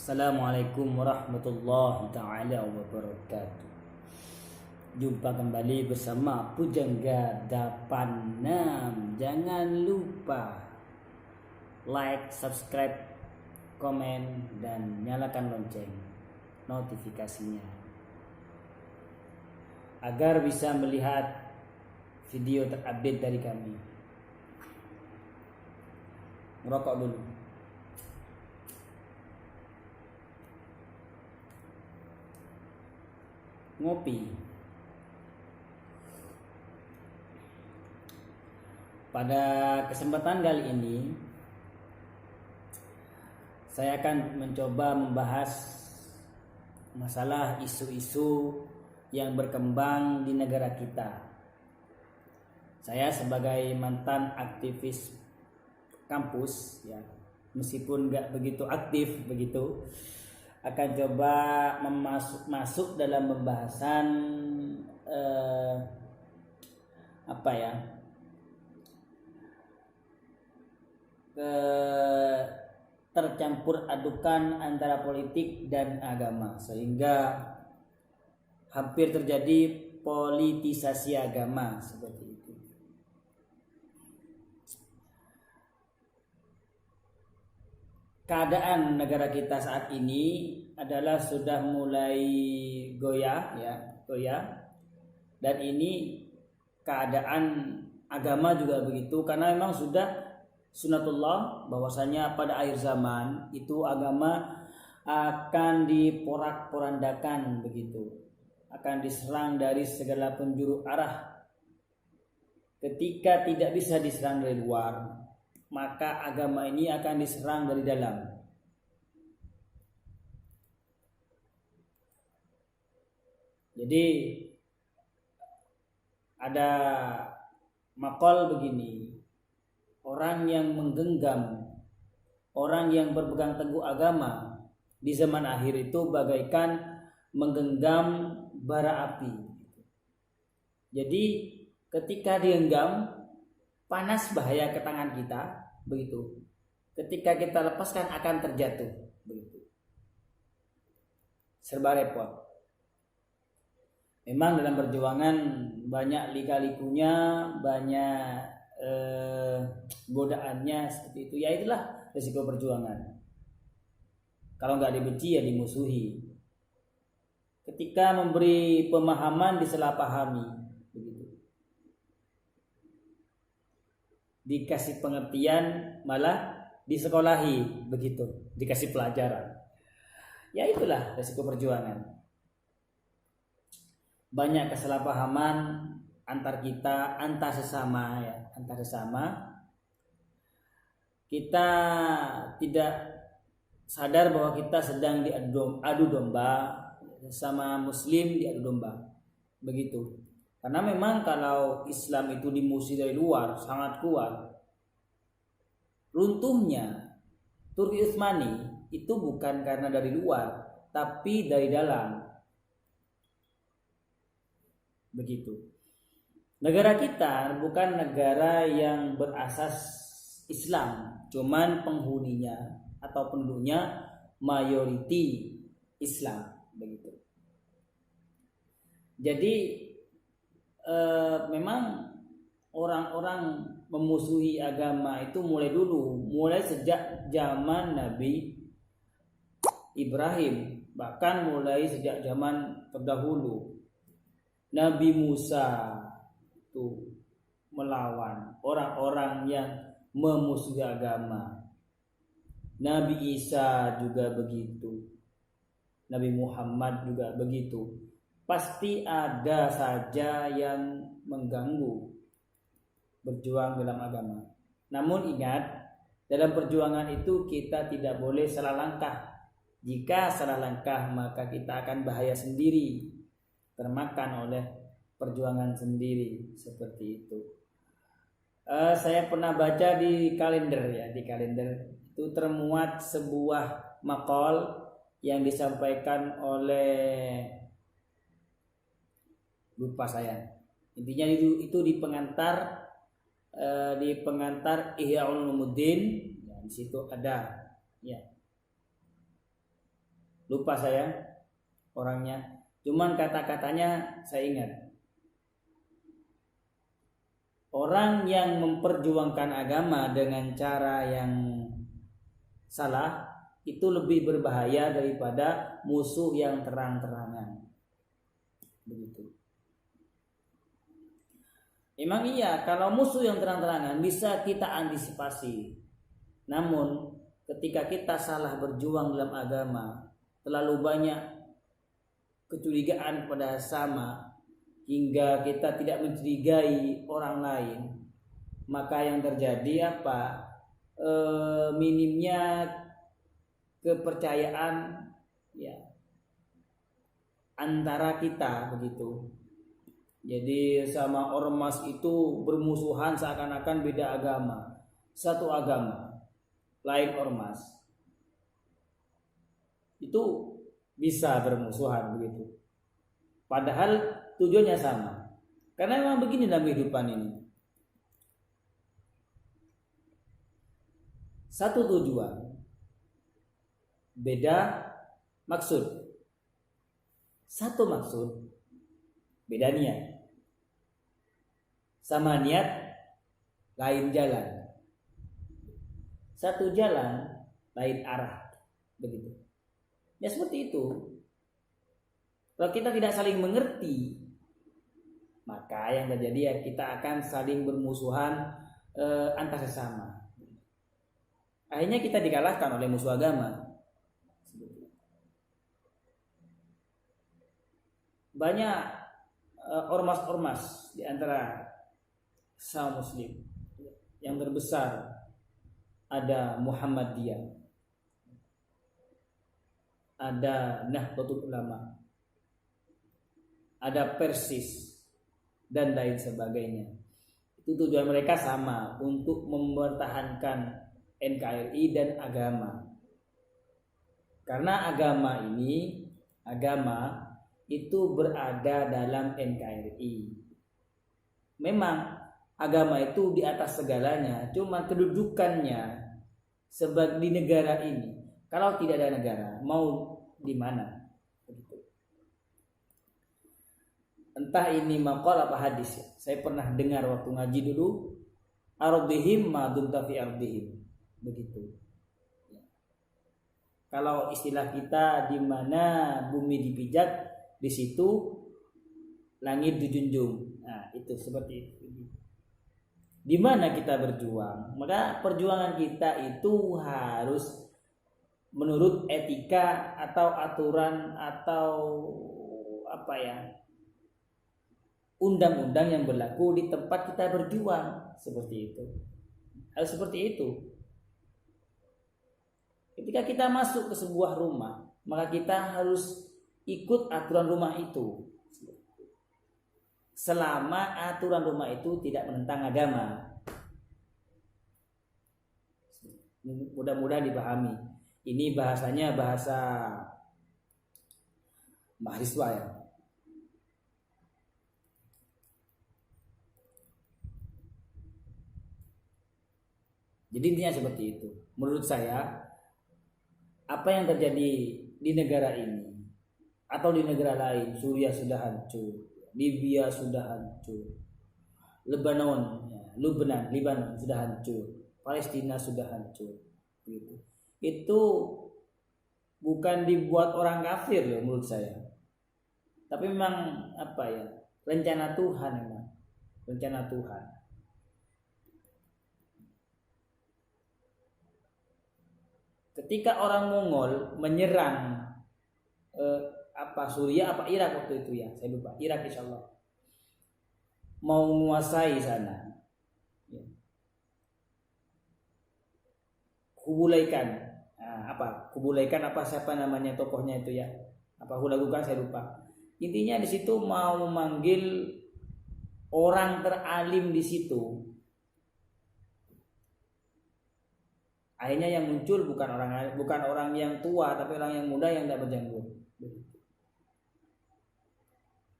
Assalamualaikum warahmatullahi ta'ala wabarakatuh. Jumpa kembali bersama Pujangga 86. Jangan lupa like, subscribe, komen, dan nyalakan lonceng notifikasinya agar bisa melihat video terupdate dari kami. Ngerokok dulu. Ngopi. Pada kesempatan kali ini saya akan mencoba membahas masalah isu-isu yang berkembang di negara kita. Saya sebagai mantan aktivis kampus, ya, meskipun nggak begitu aktif begitu, akan coba masuk dalam pembahasan tercampur adukan antara politik dan agama, sehingga hampir terjadi politisasi agama seperti itu. Keadaan negara kita saat ini adalah sudah mulai goyah, dan ini keadaan agama juga begitu, karena memang sudah sunatullah bahwasanya pada akhir zaman itu agama akan diporak-porandakan begitu, akan diserang dari segala penjuru arah. Ketika tidak bisa diserang dari luar, maka agama ini akan diserang dari dalam. Jadi ada maqal begini, orang yang menggenggam, orang yang berpegang teguh agama di zaman akhir itu bagaikan menggenggam bara api. Jadi ketika digenggam, panas bahaya ke tangan kita, begitu. Ketika kita lepaskan akan terjatuh, begitu. Serba repot. Memang dalam perjuangan banyak lika-likunya, banyak godaannya seperti itu. Ya itulah resiko perjuangan. Kalau nggak dibenci ya dimusuhi. Ketika memberi pemahaman disalahpahami, begitu. Dikasih pengertian malah disekolahi, begitu, dikasih pelajaran. Ya itulah resiko perjuangan. Banyak kesalahpahaman antar kita, antar sesama, ya, antar sesama. Kita tidak sadar bahwa kita sedang diadu domba, sama muslim diadu domba, begitu. Karena memang kalau Islam itu dimusuhi dari luar sangat kuat, runtuhnya Turki Utsmani itu bukan karena dari luar, tapi dari dalam. Begitu. Negara kita bukan negara yang berasas Islam, cuman penghuninya atau penduduknya mayoriti Islam, begitu. Jadi memang orang-orang memusuhi agama itu mulai sejak zaman Nabi Ibrahim, bahkan mulai sejak zaman terdahulu. Nabi Musa itu melawan orang-orang yang memusuhi agama. Nabi Isa juga begitu. Nabi Muhammad juga begitu. Pasti ada saja yang mengganggu berjuang dalam agama. Namun ingat, dalam perjuangan itu kita tidak boleh salah langkah. Jika salah langkah maka kita akan bahaya sendiri, termakan oleh perjuangan sendiri, seperti itu. Saya pernah baca di kalender itu termuat sebuah maqal yang disampaikan oleh, lupa saya. Intinya itu di pengantar Ihya Ulumuddin, ya, di situ ada, ya. lupa saya orangnya, cuman kata-katanya saya ingat. Orang yang memperjuangkan agama dengan cara yang salah itu lebih berbahaya daripada musuh yang terang-terangan. Begitu. Emang iya, kalau musuh yang terang-terangan bisa kita antisipasi. Namun ketika kita salah berjuang dalam agama, terlalu banyak kecurigaan kepada sama hingga kita tidak mencurigai orang lain, maka yang terjadi apa? Minimnya kepercayaan ya antara kita begitu. Jadi sama ormas itu bermusuhan seakan-akan beda agama, satu agama, lain ormas. Itu bisa bermusuhan begitu. Padahal tujuannya sama. Karena memang begini dalam kehidupan ini. Satu tujuan, beda maksud. Satu maksud, beda niat. Sama niat, lain jalan. Satu jalan, lain arah. Begitu. Ya seperti itu. Kalau kita tidak saling mengerti, maka yang terjadi ya kita akan saling bermusuhan antar sesama. Akhirnya kita dikalahkan oleh musuh agama. Banyak ormas-ormas di antara kaum muslim. Yang terbesar ada Muhammadiyah, ada Nahdlatul Ulama, ada Persis, dan lain sebagainya. Itu tujuan mereka sama, untuk mempertahankan NKRI dan agama. Karena agama itu berada dalam NKRI. Memang agama itu di atas segalanya, cuma kedudukannya sebagai di negara ini. Kalau tidak ada negara, mau di mana? Entah ini maqal apa hadis ya. Saya pernah dengar waktu ngaji dulu, ardihim ma dumta fi ardihim. Begitu. Kalau istilah kita, di mana bumi dipijak, di situ langit dijunjung. Nah, itu seperti itu. Di mana kita berjuang, maka perjuangan kita itu harus menurut etika atau aturan atau apa ya, undang-undang yang berlaku di tempat kita berjuang. Seperti itu. Harus seperti itu. Ketika kita masuk ke sebuah rumah, maka kita harus ikut aturan rumah itu. Selama aturan rumah itu tidak menentang agama. Mudah-mudahan dipahami. Ini bahasanya bahasa mahasiswa ya. Jadi intinya seperti itu. Menurut saya, apa yang terjadi di negara ini atau di negara lain, Suriah sudah hancur, Libya sudah hancur, Lebanon sudah hancur, Palestina sudah hancur, gitu. Itu bukan dibuat orang kafir loh menurut saya, tapi memang apa ya, rencana Tuhan memang, rencana Tuhan. Ketika orang Mongol menyerang Suriah apa Irak waktu itu ya, saya lupa, Irak insyaallah, mau menguasai sana ya. Kubulaikan apa siapa namanya tokohnya itu ya, Hulagukan saya lupa. Intinya di situ mau memanggil orang teralim di situ. Akhirnya yang muncul bukan orang yang tua, tapi orang yang muda yang tidak berjanggut.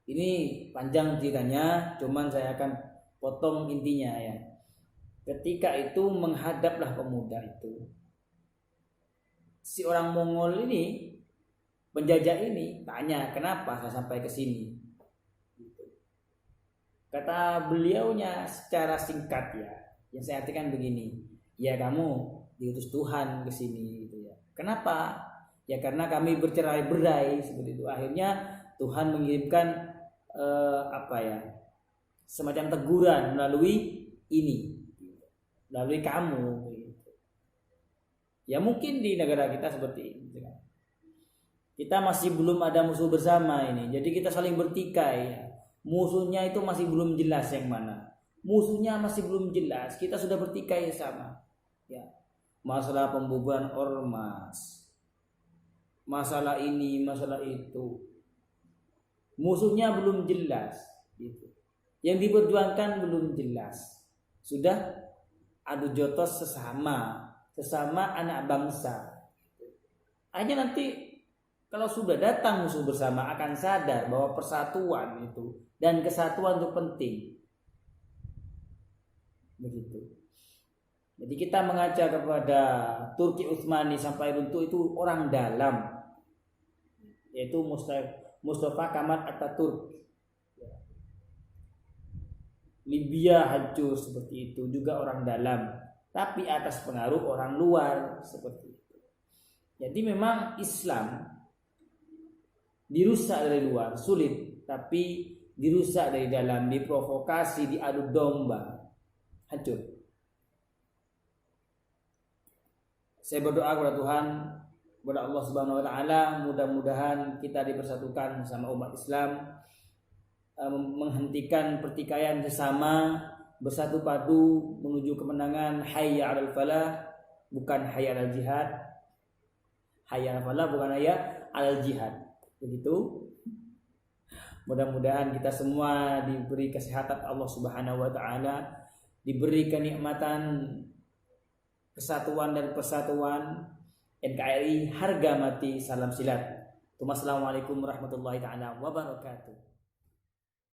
Ini panjang ceritanya, cuman saya akan potong intinya ya. Ketika itu menghadaplah pemuda itu. Si orang Mongol ini penjajah ini tanya, kenapa saya sampai ke sini? Kata beliaunya secara singkat ya, yang saya artikan begini, ya kamu diutus Tuhan ke sini gitu ya. Kenapa? Ya karena kami bercerai-berai seperti itu. Akhirnya Tuhan mengirimkan semacam teguran melalui ini, melalui kamu. Ya mungkin di negara kita seperti ini. Kita masih belum ada musuh bersama ini, jadi kita saling bertikai. Ya. Musuhnya itu masih belum jelas yang mana. Musuhnya masih belum jelas. Kita sudah bertikai sama. Ya. Masalah pembubaran ormas. Masalah ini, masalah itu. Musuhnya belum jelas. Gitu. Yang diperjuangkan belum jelas. Sudah adu jotos sesama anak bangsa. Hanya nanti kalau sudah datang musuh bersama akan sadar bahwa persatuan itu dan kesatuan itu penting. Begitu. Jadi kita mengajak kepada Turki Utsmani sampai runtuh itu orang dalam, yaitu Mustafa Kemal Atatürk. Libya hancur seperti itu juga orang dalam, tapi atas pengaruh orang luar seperti itu. Jadi memang Islam dirusak dari luar sulit, tapi dirusak dari dalam, diprovokasi, diadu domba, hancur. Saya berdoa kepada Tuhan, kepada Allah Subhanahu wa taala, mudah-mudahan kita dipersatukan sama umat Islam, menghentikan pertikaian sesama, bersatu padu menuju kemenangan. Hayya 'alal falah, bukan hayya 'alal jihad. Hayya 'alal falah bukan hayya 'alal jihad. Begitu. Mudah-mudahan kita semua diberi kesehatan Allah Subhanahu wa taala, diberi kenikmatan kesatuan dan persatuan. NKRI harga mati, salam silat. Wassalamualaikum warahmatullahi taala wabarakatuh.